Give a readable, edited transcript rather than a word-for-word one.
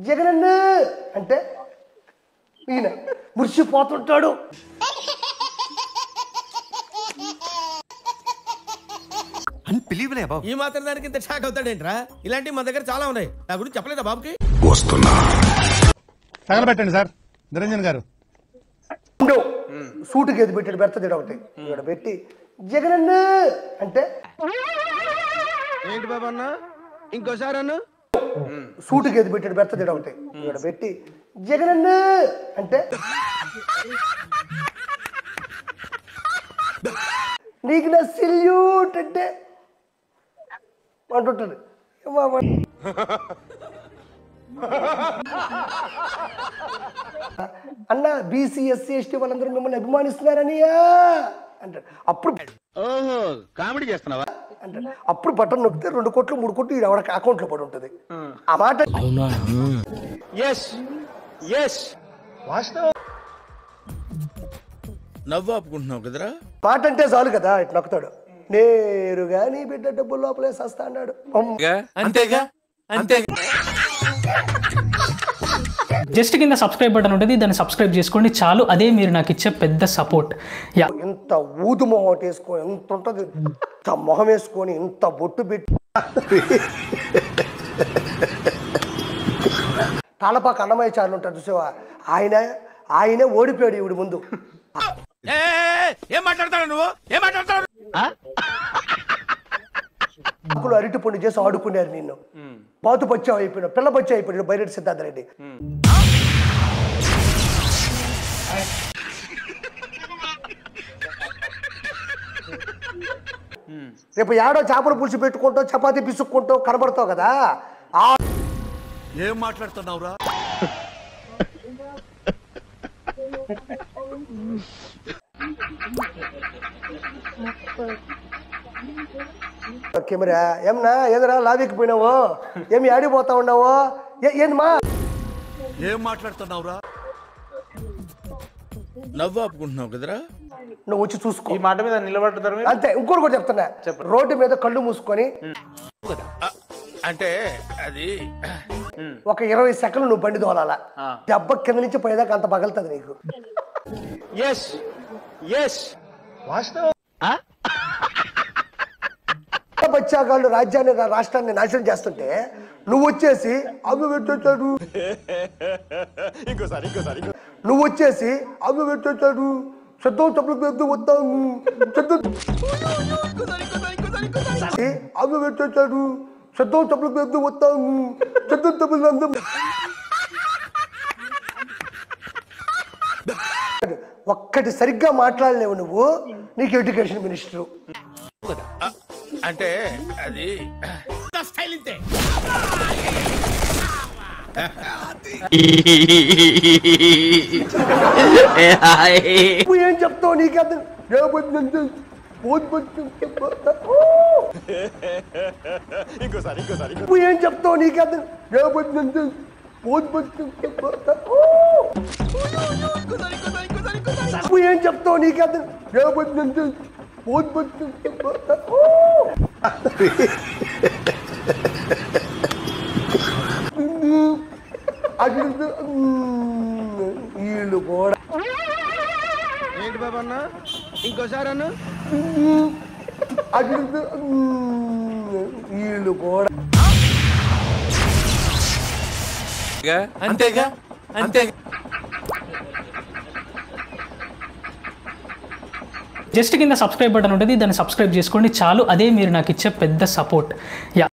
జగనన్న అంటే ఈయన మురిసిపోతుంటాడు. ఈ మాత్రం దానికి ఇంత షాక్ అవుతాడేంట్రా? ఇలాంటివి మన దగ్గర చాలా ఉన్నాయి. నా గురించి చెప్పలేదా బాబుకి? తగలబెట్టండి సార్ నిరంజన్ గారు. సూటుకి ఎది పెట్టాడు పెడతాడు ఒకటి ఇక్కడ పెట్టి జగనన్న అంటే ఏంటి బాబు అన్న? ఇంకోసారి అన్న సూటుకి ఎది పెట్టాడు పెడతాడు ఒకటి ఇక్కడ పెట్టి జగనన్న అంటే నీకు నా సెల్యూట్ అంటే అంటుంటాడు. అన్న బీసీ ఎస్సీ ఎస్టీ వాళ్ళందరూ మిమ్మల్ని అభిమానిస్తున్నారనియా అంటాడు. అప్పుడు కామెడీ చేస్తున్నావా అంటాడు. అప్పుడు బటన్ నొక్కితే 2 కోట్లు 3 కోట్లు ఎవరికి అకౌంట్ లో పడి ఉంటుంది. ఆ మాట నవ్వు ఆపుకుంటున్నావు కదరా? మాట అంటే చాలు కదా ఇటు నొక్కుతాడు. నేరుగా నీ బిడ్డ డబ్బులు లోపలే సస్తా అన్నాడు. అంతేగా అంతే. జస్ట్ కింద సబ్స్క్రైబ్ బటన్ ఉంటుంది, దాన్ని సబ్స్క్రైబ్ చేసుకోండి చాలు. అదే మీరు నాకు ఇచ్చే పెద్ద సపోర్ట్. ఇంత ఊదు మొహం వేసుకొని ఎంత ఉంటుంది, ఇంత మొహం వేసుకొని ఇంత బొట్టు పెట్టి తాళపాక అన్నమయ్య చాలు ఉంటాడు చూసావా, ఆయనే ఓడిపోయాడు ఈవిడి ముందు. ఏం మాట్లాడతాడు నువ్వు? ఏం మాట్లాడతాడు? అప్పుడు అరటి పండు చేసి ఆడుకున్నారు నిన్ను. పాతు పచ్చి అయిపోయినాడు, పిల్ల పచ్చి అయిపోయాడు బైరెడ్డి సిద్ధార్థ రెడ్డి. రేపు ఏడో చేపల పులుసు పెట్టుకుంటావు, చపాతీ పిసుక్కుంటావు, కనబడతావు కదా. ఏం మాట్లాడుతున్నావురా? కెమెరా ఏమన్నా ఏదరా లావేకిపోయినావు, ఏమి ఆడిపోతా ఉన్నావు, ఏందమ్మా ఏం మాట్లాడుతున్నావురా? నవ్వు ఆపుకుంటున్నావు కదరా? నువ్వు వచ్చి చూసుకో. ఈ మాట మీద నిలబడతారు అంతే. ఇంకోటి కూడా చెప్తున్నా, రోడ్డు మీద కళ్ళు మూసుకొని అంటే అది ఒక 20 సెకండ్లు నువ్వు బండి దోలాల, దెబ్బ కింద నుంచి పోయేదాకా అంత పగలుతుంది నీకు. బచ్చాగాళ్ళు రాజ్యాన్ని రాష్ట్రాన్ని నాశనం చేస్తుంటే నువ్వు వచ్చేసి అవి పెట్టొచ్చాడు, నువ్వు వచ్చేసి అవి పెట్టొచ్చాడు, శబ్దం తప్పులు పెద్ద వస్తాను, అవి పెట్టొచ్చాడు, శబ్దం తప్పులు పెద్ద వస్తాను, శబ్దం తప్పులు అందం. ఒక్కటి సరిగ్గా మాట్లాడలేవు నువ్వు, నీకు ఎడ్యుకేషన్ మినిస్టరు. అంటే అది స్టైల్ ఇంతే. ఏం చెప్తావు నీకు అర్థం ఏం చెప్తావు నీకు అర్థం ఏం చెప్తావు నీకు అర్థం వీళ్ళు కూడా ఏంటి బాబు అన్న? ఇంకోసారి అన్న వీళ్ళు కూడా అంతేగా అంతే. జస్ట్ కింద సబ్స్క్రైబ్ బటన్ ఉంటుంది, దాన్ని సబ్స్క్రైబ్ చేసుకోండి చాలు. అదే మీరు నాకు ఇచ్చే పెద్ద సపోర్ట్.